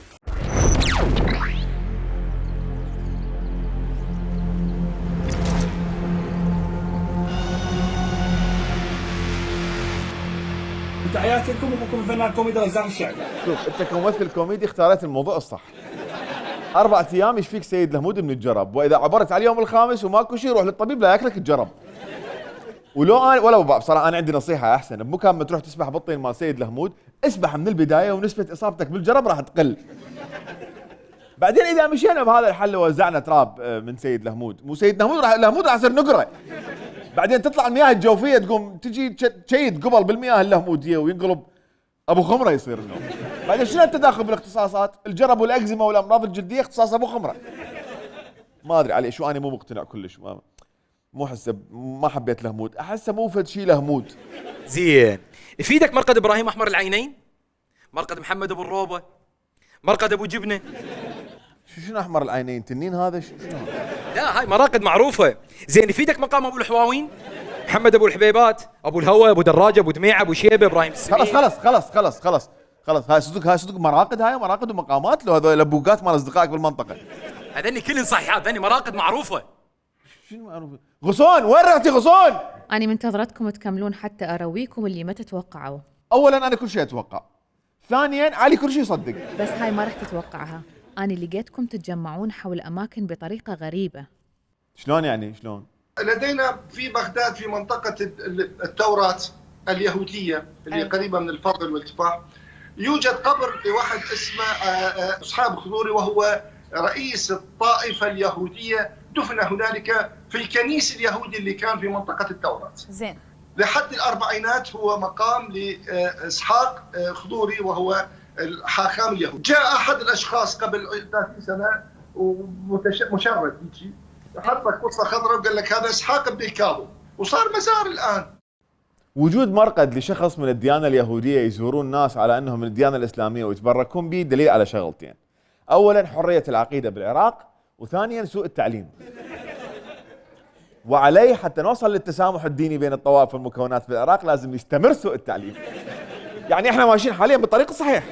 تحياتي لكم وبكم فنان كوميدي رزاق الشعبي. شوف انت كممثل كوميدي اختاريت الموضوع الصح. 4 ايام يشفيك سيد لهمود من الجرب، واذا عبرت على اليوم الخامس وماكو شيء روح للطبيب لا ياكلك الجرب. ولو انا ولا بصراحه انا عندي نصيحه احسن، بمكان ما تروح تسبح بالطين مال سيد لهمود اسبح من البدايه ونسبه اصابتك بالجرب راح تقل. بعدين اذا مشينا بهذا الحل ووزعنا تراب من سيد لهمود، مو سيد لهمود راح يصير نقره. بعدين تطلع المياه الجوفيه تقوم تجي تشيد قبل بالمياه اللهموديه وينقلب ابو خمره يصير النوم. بعدين شنو التداخل بالاختصاصات؟ الجرب والاكزيما والامراض الجلديه اختصاص ابو خمره. ما ادري عليه شو، انا مو مقتنع كلش، مو حسه ما حبيت لهمود، احسه مو فد شيء لهمود. زين يفيدك مرقد ابراهيم احمر العينين، مرقد محمد ابو الروبه، مرقد ابو جبنه. شنو احمر العينين؟ تنين هذا شنو؟ لا هاي مراقد معروفه. زين يفيدك مقام ابو الحواوين، محمد ابو الحبيبات، ابو الهوى، ابو دراجه، ابو دميعه، ابو شيبه، ابراهيم السمين. خلاص هاي صدق مراقد، هاي مراقد ومقامات، لو هذول لبوقات مال اصدقائك بالمنطقه. هذني كلن صحيحات، هذني مراقد معروفه. شنو معروفه؟ غصون، وين رحتي غصون؟ أنا منتظرتكم تكملون حتى أرويكم اللي ما تتوقعوا. أولاً أنا كل شيء أتوقع، ثانياً علي كل شيء يصدق. بس هاي ما رح تتوقعها، أنا لقيتكم تتجمعون حول أماكن بطريقة غريبة. شلون يعني شلون؟ لدينا في بغداد في منطقة التوراة اليهودية اللي قريبة من الفضل والتفاح، يوجد قبر لواحد اسمه أصحاب خضوري، وهو رئيس الطائفة اليهودية، دفن هنالك في الكنيس اليهودي اللي كان في منطقة التوراة. زين. لحد الأربعينات هو مقام لإسحاق خضوري وهو الحاخام اليهود. جاء أحد الأشخاص قبل 30 سنة ومشرد يجي حط لك قصة خضراء وقال لك هذا إسحاق بن الكاظم، وصار مزار الآن. وجود مرقد لشخص من الديانة اليهودية يزورون الناس على أنهم من الديانة الإسلامية ويتبركون به دليل على شغلتين. أولاً حرية العقيدة بالعراق، وثانياً سوء التعليم. وعليه حتى نوصل للتسامح الديني بين الطوائف والمكونات بالعراق لازم يستمر سوء التعليم. يعني احنا ماشيين حاليا بالطريق الصحيح.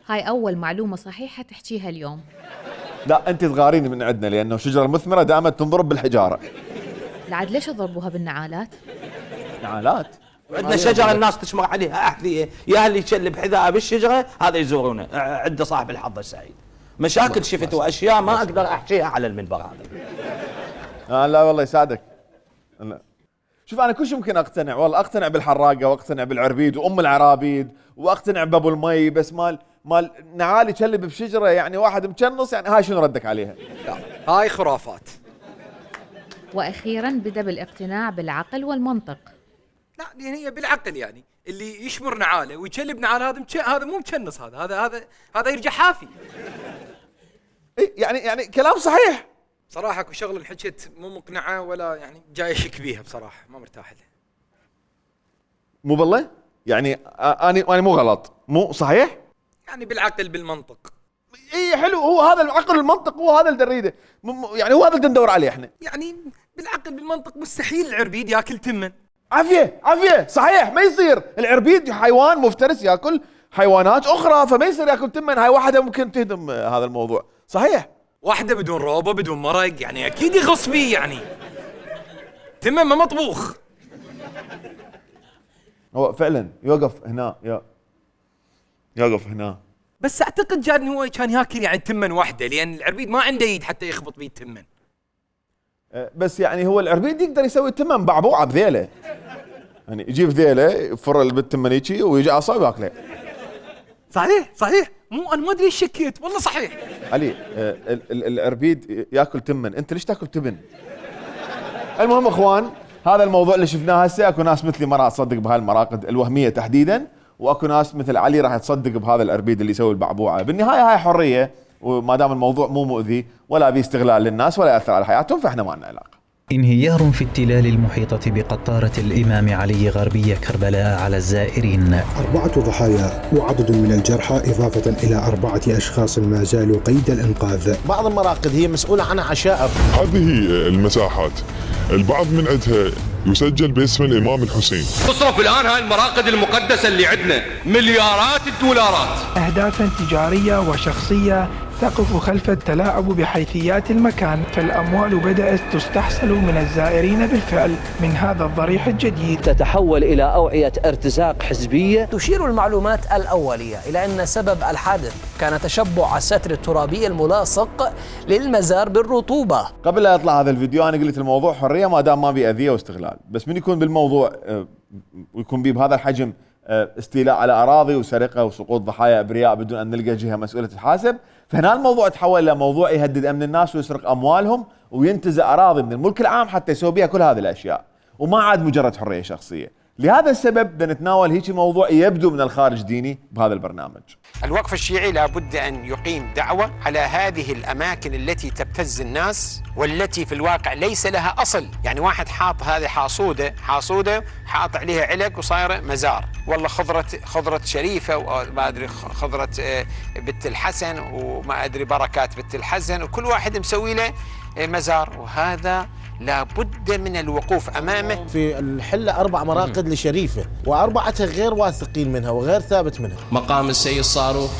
هاي أول معلومة صحيحة تحكيها اليوم. لا أنت تغاريني من عندنا، لأنه الشجرة المثمرة دائما تنضرب بالحجارة. لعد ليش ضربوها بالنعالات؟ نعالات؟ عندنا شجرة الناس تشمر عليها أحذية، يا اللي يشلب حذاء بالشجرة هذا يزورونه، عنده صاحب الحظ السعيد. مشاكل شفت وأشياء ما أقدر أحكيها على المنبر هذا. لا والله يساعدك. لا. شوف أنا كل شيء ممكن أقتنع، والله أقتنع بالحراقة وأقتنع بالعربيد وأم العرابيد وأقتنع بأبو المي، بس مال نعال يشلب بشجرة يعني واحد مكنص، يعني هاي شنو ردك عليها؟ لا هاي خرافات. وأخيراً بدأ بالاقتناع بالعقل والمنطق. لا هي بالعقل، يعني اللي يشمر نعاله ويشلب نعاله هذا مو مكنص، هذا يرجع حافي. يعني كلام صحيح. صراحة كل شغله حكيت مو مقنعة ولا يعني جاي اشك بيها بصراحة، ما مرتاح لها. مو بالله؟ يعني أنا مو غلط، مو صحيح؟ يعني بالعقل بالمنطق. اي حلو، هو هذا العقل والمنطق، هو هذا اللي دريده، يعني هو هذا اللي ندور عليه احنا. يعني بالعقل بالمنطق مستحيل العربيد ياكل تمن. عافية صحيح، ما يصير. العربيد حيوان مفترس ياكل حيوانات اخرى، فما يصير ياكل تمن. هاي واحدة ممكن تهدم هذا الموضوع. صحيح. واحدة بدون روبة بدون مرق، يعني اكيد يغص بيه يعني. تمن ما مطبوخ. هو فعلا يوقف هنا يوقف هنا. بس اعتقد جاد هو كان ياكل يعني تمن واحده، لان العربيد ما عنده يد حتى يخبط بيه التمن. بس يعني هو العربيد يقدر يسوي التمن بعبوعه بذيله، يعني يجيب ذيله يفر بالتمنيتشي ويجي عصا وياكله. صحيح مو انا ما ادري ايش شكيت، والله صحيح. علي العربيد ياكل تمن، انت ليش تاكل تبن؟ المهم اخوان، هذا الموضوع اللي شفناه هسه. اكو ناس مثلي ما راح تصدق بهاي المراقد الوهميه تحديدا، واكو ناس مثل علي راح تصدق بهذا العربيد اللي يسوي البعبوعه. بالنهايه هاي حريه، وما دام الموضوع مو مؤذي ولا بيه استغلال للناس ولا ياثر على حياتهم فاحنا ما لنا علاقه. انهيار في التلال المحيطة بقطارة الإمام علي غربية كربلاء على الزائرين. 4 ضحايا وعدد من الجرحى، إضافة إلى 4 أشخاص ما زالوا قيد الإنقاذ. بعض المراقد هي مسؤولة عن عشائر. هذه المساحات البعض من عندها يسجل باسم الإمام الحسين. تصرف الآن هاي المراقد المقدسة اللي عندنا مليارات الدولارات، أهدافا تجارية وشخصية تقف خلف التلاعب بحيثيات المكان، فالأموال بدأت تستحصل من الزائرين بالفعل من هذا الضريح الجديد. تتحول إلى أوعية ارتزاق حزبية. تشير المعلومات الأولية إلى أن سبب الحادث كان تشبع الستر الترابي الملاصق للمزار بالرطوبة. قبل لا يطلع هذا الفيديو أنا قلت الموضوع حرية ما دام ما بيه أذية واستغلال، بس من يكون بالموضوع ويكون بيه بهذا الحجم استيلاء على أراضي وسرقة وسقوط ضحايا أبرياء بدون أن نلقى جهة مسؤولة تحاسب، فهنا الموضوع تحول إلى موضوع يهدد أمن الناس ويسرق أموالهم وينتزع أراضي من الملك العام حتى يسوي بها كل هذه الأشياء، وما عاد مجرد حرية شخصية. لهذا السبب بدنا نتناول هيك موضوع يبدو من الخارج ديني بهذا البرنامج. الوقف الشيعي لابد أن يقيم دعوة على هذه الأماكن التي تبتز الناس والتي في الواقع ليس لها أصل. يعني واحد حاط هذه حاصودة حاط عليها علق وصايرة مزار، والله خضرة شريفة وما أدري خضرة بنت الحسن وما أدري بركات بنت الحسن، وكل واحد مسوي له مزار، وهذا لابد من الوقوف أمامه. في الحلة 4 مراقد لشريفة و4 غير واثقين منها وغير ثابت منها. مقام السيد صاروخ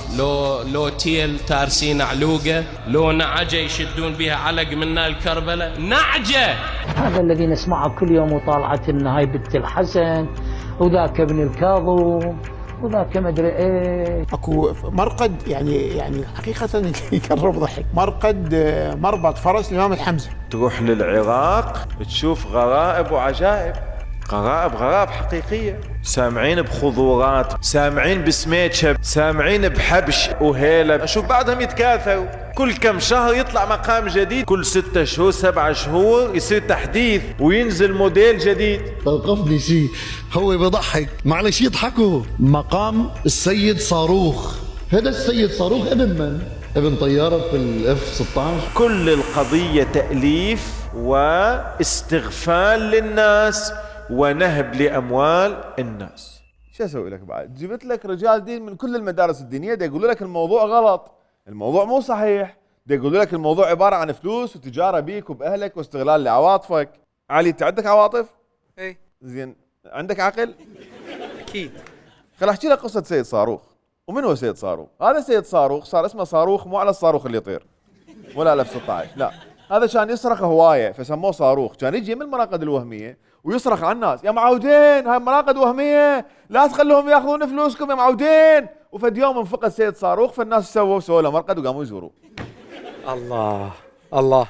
لو تيل تارسين علوقة، لو نعجة يشدون بها علق من نال كربلاء، نعجة. هذا الذي نسمعه كل يوم وطالعة هاي بنت الحسن وذاك ابن الكاظم وذاك ما ادري ايه. اكو مرقد يعني حقيقه يكرر ضحك، مرقد مربط فرس الامام الحمزه. تروح للعراق تشوف غرائب وعجائب، غرائب حقيقيه، سامعين بخضورات، سامعين بسميتشة، سامعين بحبش وهيلة. شوف بعضهم يتكاثروا، كل كم شهر يطلع مقام جديد، كل 6 شهور 7 شهور يصير تحديث وينزل موديل جديد. توقفني شيء هو بضحك، معلش يضحكوا. مقام السيد صاروخ، هذا السيد صاروخ ابن من؟ ابن طيارة الاف 16. كل القضية تأليف واستغفال للناس ونهب لأموال الناس. شو اسوي لك بعد؟ جبت لك رجال دين من كل المدارس الدينيه دا يقولوا لك الموضوع غلط، الموضوع مو صحيح، دا يقولوا لك الموضوع عباره عن فلوس وتجاره بيك وباهلك واستغلال لعواطفك. علي انت عندك عواطف؟ اي زين، عندك عقل؟ اكيد. خل احكي لك قصه سيد صاروخ. ومن هو سيد صاروخ؟ هذا سيد صاروخ صار اسمه صاروخ مو على الصاروخ اللي يطير ولا على F-16، لا، هذا كان يصرخ هوايه فسموه صاروخ. كان يجي من المراقد الوهميه ويصرخ على الناس: يا معودين هاي مراقد وهميه، لا تخلوهم ياخذون فلوسكم يا معودين. وفد يوم انفقد سيد صاروخ، فالناس سووا له مرقد وقاموا يزوروه. الله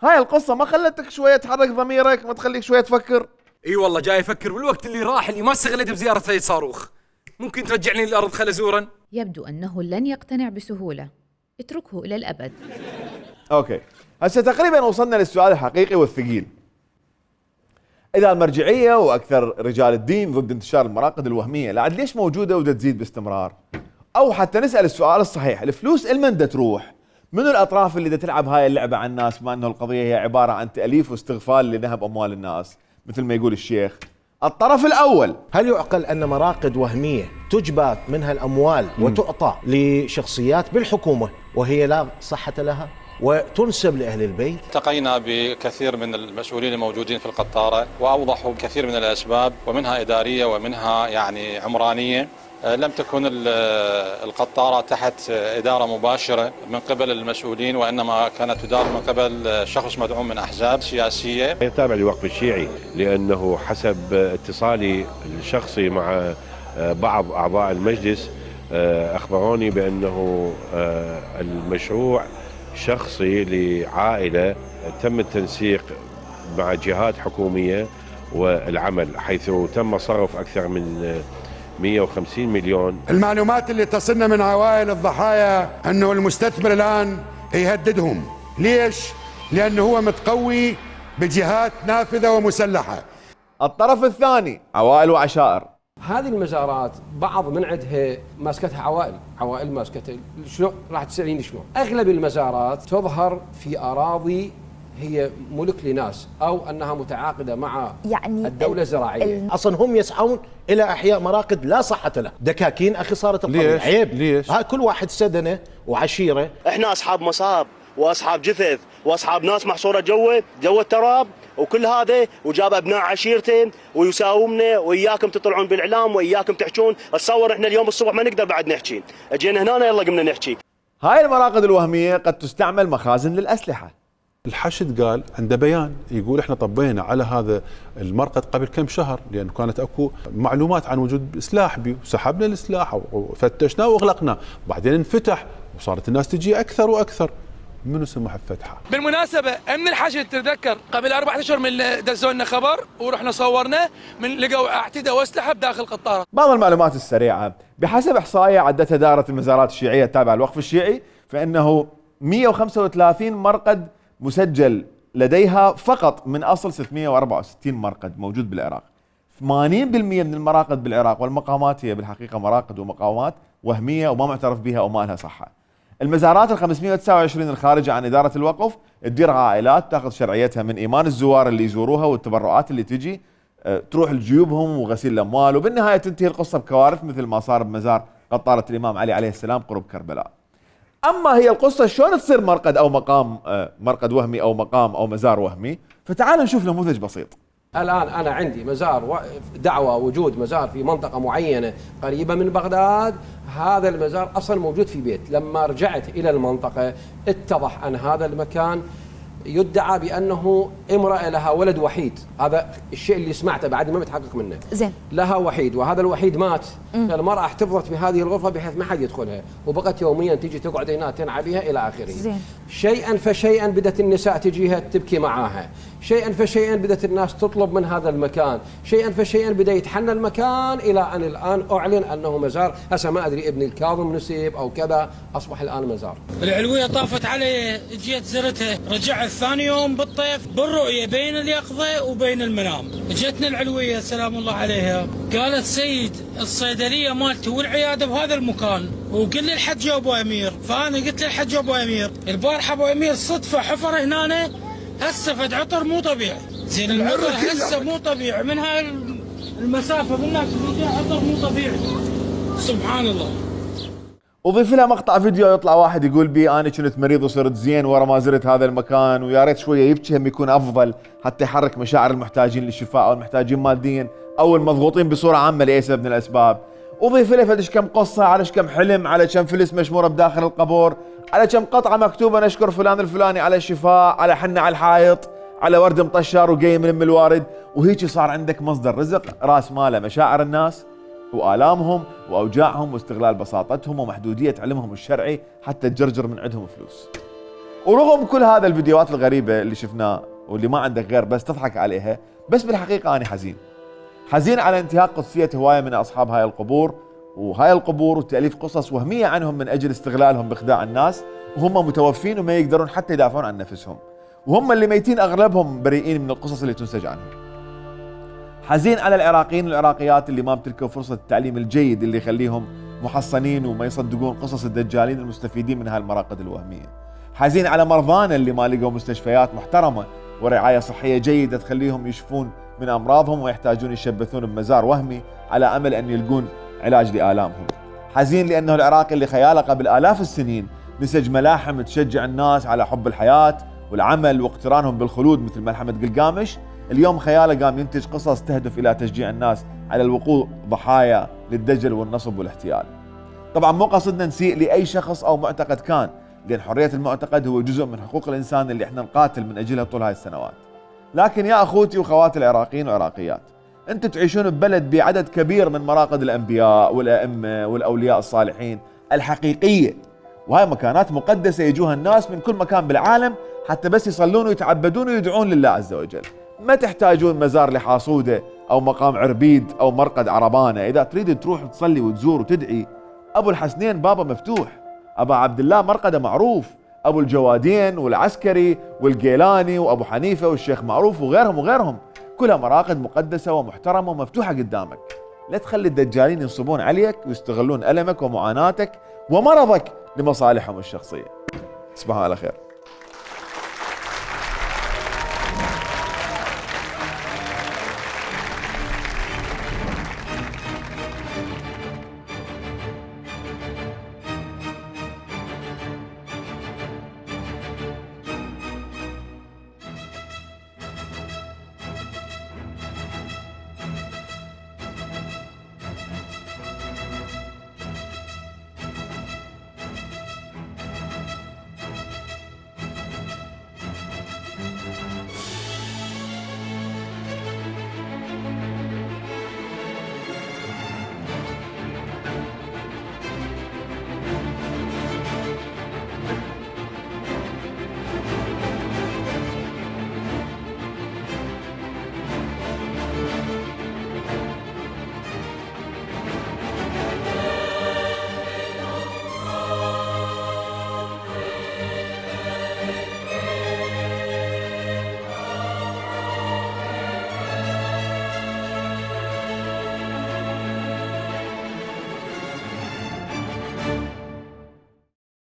هاي القصه ما خلتك شويه تحرك ضميرك، ما تخليك شويه تفكر؟ اي والله جاي افكر بالوقت اللي راح اللي ما استغليته بزياره سيد صاروخ. ممكن ترجعني للارض خل ازورا؟ يبدو انه لن يقتنع بسهوله، اتركه الى الابد. اوكي، هسه تقريبا وصلنا للسؤال الحقيقي والثقيل. اذا المرجعيه واكثر رجال الدين ضد انتشار المراقد الوهميه، لعد ليش موجوده ودا تزيد باستمرار؟ او حتى نسال السؤال الصحيح: الفلوس المن دا تروح؟ منو الاطراف اللي دا تلعب هاي اللعبه على الناس، بما انه القضيه هي عباره عن تاليف واستغفال لنهب اموال الناس مثل ما يقول الشيخ؟ الطرف الأول. هل يعقل أن مراقد وهمية تجبى منها الأموال وتعطى لشخصيات بالحكومة وهي لا صحة لها؟ وتنسب لأهل البيت. التقينا بكثير من المسؤولين الموجودين في القطارة وأوضحوا كثير من الأسباب، ومنها إدارية ومنها يعني عمرانية. لم تكن القطارة تحت إدارة مباشرة من قبل المسؤولين، وإنما كانت تدار من قبل شخص مدعوم من أحزاب سياسية. يتابع الوقف الشيعي، لأنه حسب اتصالي الشخصي مع بعض أعضاء المجلس أخبروني بأنه المشروع شخصي لعائلة تم التنسيق مع جهات حكومية والعمل، حيث تم صرف أكثر من 150 مليون. المعلومات اللي تصلنا من عوائل الضحايا أنه المستثمر الآن يهددهم. ليش؟ لأنه هو متقوي بجهات نافذة ومسلحة. الطرف الثاني عوائل وعشائر. هذه المزارات بعض من عندها ماسكتها عوائل ماسكتها. شلون راح تسأليني شلون؟ أغلب المزارات تظهر في أراضي هي ملك لناس أو أنها متعاقدة مع يعني الدولة الزراعية. أصلا هم يسعون إلى إحياء مراقد لا صحة له. دكاكين أخي صارت القضية عيب. ليش؟ كل واحد سدنة وعشيرة. إحنا أصحاب مصاب وأصحاب جثث وأصحاب ناس محصورة جوا التراب وكل هذا، وجاب أبناء عشيرته ويساومنا وإياكم تطلعون بالإعلام وإياكم تحجون. اتصور إحنا اليوم الصبح ما نقدر بعد نحكي، أجينا هنا يلا قمنا نحكي. هاي المراقد الوهمية قد تستعمل مخازن للأسلحة. الحشد قال عنده بيان يقول احنا طبينا على هذا المرقد قبل كم شهر، لأن كانت اكو معلومات عن وجود سلاح بيه، وسحبنا السلاح وفتشناه واغلقناه، بعدين انفتح وصارت الناس تجي اكثر واكثر. منو سمح بفتحها؟ بالمناسبة أمن الحشد تتذكر قبل 4 أشهر من دزوا لنا خبر ورحنا صورنا من لقوا اعتداء واسلحة بداخل القطارة. بعض المعلومات السريعة بحسب إحصائية عدتها دائرة المزارات الشيعية التابعة للوقف الشيعي، فإنه 135 مرقد مسجل لديها فقط من أصل 664 مرقد موجود بالعراق. 80% من المراقد بالعراق والمقامات هي بالحقيقة مراقد ومقامات وهمية وما معترف بها وما لها صحة. المزارات ال 529 الخارجة عن إدارة الوقف تدير عائلات تأخذ شرعيتها من إيمان الزوار اللي يزوروها والتبرعات اللي تجي تروح لجيوبهم وغسيل الأموال، وبالنهاية تنتهي القصة بكوارث مثل ما صار بمزار قطارة الإمام علي عليه السلام قرب كربلاء. أما هي القصة شلون تصير مرقد أو مقام مرقد وهمي أو مقام أو مزار وهمي، فتعال نشوف نموذج بسيط. الآن أنا عندي مزار دعوة وجود مزار في منطقة معينة قريبة من بغداد. هذا المزار أصلا موجود في بيت. لما رجعت إلى المنطقة اتضح أن هذا المكان يدعى بأنه امرأة لها ولد وحيد. هذا الشيء اللي سمعته بعد ما متحقق منه. زين. لها وحيد وهذا الوحيد مات. فالمرأة احتفظت بهذه الغرفة بحيث ما حد يدخلها، وبقت يوميا تيجي تقعد هنا تنعى بها إلى آخره. زين. شيئا فشيئا بدأت النساء تجيها تبكي معاها، شيئا فشيئا بدأت الناس تطلب من هذا المكان، شيئا فشيئا بدأ يتحنى المكان إلى أن الآن أعلن أنه مزار. هسه ما أدري ابن الكاظم نسيب أو كذا، أصبح الآن مزار. العلوية طافت علي، جيت زرتها، رجعت ثاني يوم بالطيف بالرؤية بين اليقظة وبين المنام. جتنا العلوية سلام الله عليها، قالت سيد الصيدلية مالتي والعيادة بهذا المكان، وقل لي الحج أبو أمير. فأنا قلت له الحج أبو أمير البارحة أبو أمير صدفة حفر هنا هسه فد عطر مو طبيعي. زين العطر هسه مو طبيعي من هاي المسافة بالناس اللي عطر مو طبيعي. سبحان الله. وضيف لها مقطع فيديو يطلع واحد يقول بي أنا كنت مريض وصرت زين ورا ما زرت هذا المكان، ويا ريت شوية يبكي هم يكون أفضل حتى يحرك مشاعر المحتاجين للشفاء أو المحتاجين ماديا أو المضغوطين بصورة عامة لأي سبب من الأسباب. وضيف له فدش كم قصة، على كم حلم، على كم فلس مشمورة بداخل القبور، على كم قطعة مكتوبة نشكر فلان الفلاني على الشفاء، على حنة على الحائط، على ورد مطشر وقيم من الوارد. وهيك صار عندك مصدر رزق راس ماله مشاعر الناس وآلامهم وأوجاعهم واستغلال بساطتهم ومحدودية علمهم الشرعي حتى تجرجر من عندهم فلوس. ورغم كل هذا الفيديوهات الغريبة اللي شفناه واللي ما عندك غير بس تضحك عليها، بس بالحقيقة أنا حزين على انتهاك قدسية هواية من أصحاب هاي القبور وتأليف قصص وهمية عنهم من أجل استغلالهم بإخداع الناس وهم متوفين وما يقدرون حتى يدافعون عن نفسهم، وهم اللي ميتين أغلبهم بريئين من القصص اللي تنسج عنهم. حزين على العراقيين والعراقيات اللي ما امتلكوا فرصة التعليم الجيد اللي يخليهم محصنين وما يصدقون قصص الدجالين المستفيدين من هالمراقد الوهمية. حزين على مرضانا اللي ما لقوا مستشفيات محترمة ورعاية صحية جيدة تخليهم يشفون من أمراضهم ويحتاجون يشبثون بمزار وهمي على أمل أن يلقون علاج لآلامهم. حزين لأنه العراقي اللي خياله قبل آلاف السنين نسج ملاحم تشجع الناس على حب الحياة والعمل واقترانهم بالخلود مثل ملحمة قلقامش. اليوم خياله قام ينتج قصص تهدف إلى تشجيع الناس على الوقوع ضحايا للدجل والنصب والاحتيال. طبعا مو قصدنا نسيء لأي شخص أو معتقد كان، لأن حرية المعتقد هو جزء من حقوق الإنسان اللي احنا نقاتل من أجلها طول هاي السنوات. لكن يا أخوتي وخواتي العراقيين وعراقيات، أنتم تعيشون ببلد بعدد كبير من مراقد الأنبياء والأئمة والأولياء الصالحين الحقيقية، وهاي مكانات مقدسة يجوها الناس من كل مكان بالعالم حتى بس يصلون ويتعبدون ويدعون لله عز وجل. ما تحتاجون مزار لحاصودة أو مقام عربيد أو مرقد عربانة. إذا تريد تروح تصلي وتزور وتدعي، أبو الحسنين بابا مفتوح، أبا عبد الله مرقده معروف، أبو الجوادين والعسكري والجيلاني وأبو حنيفة والشيخ معروف وغيرهم كلها مراقد مقدسة ومحترمة ومفتوحة قدامك. لا تخلي الدجالين ينصبون عليك ويستغلون ألمك ومعاناتك ومرضك لمصالحهم الشخصية. تصبحوا على خير.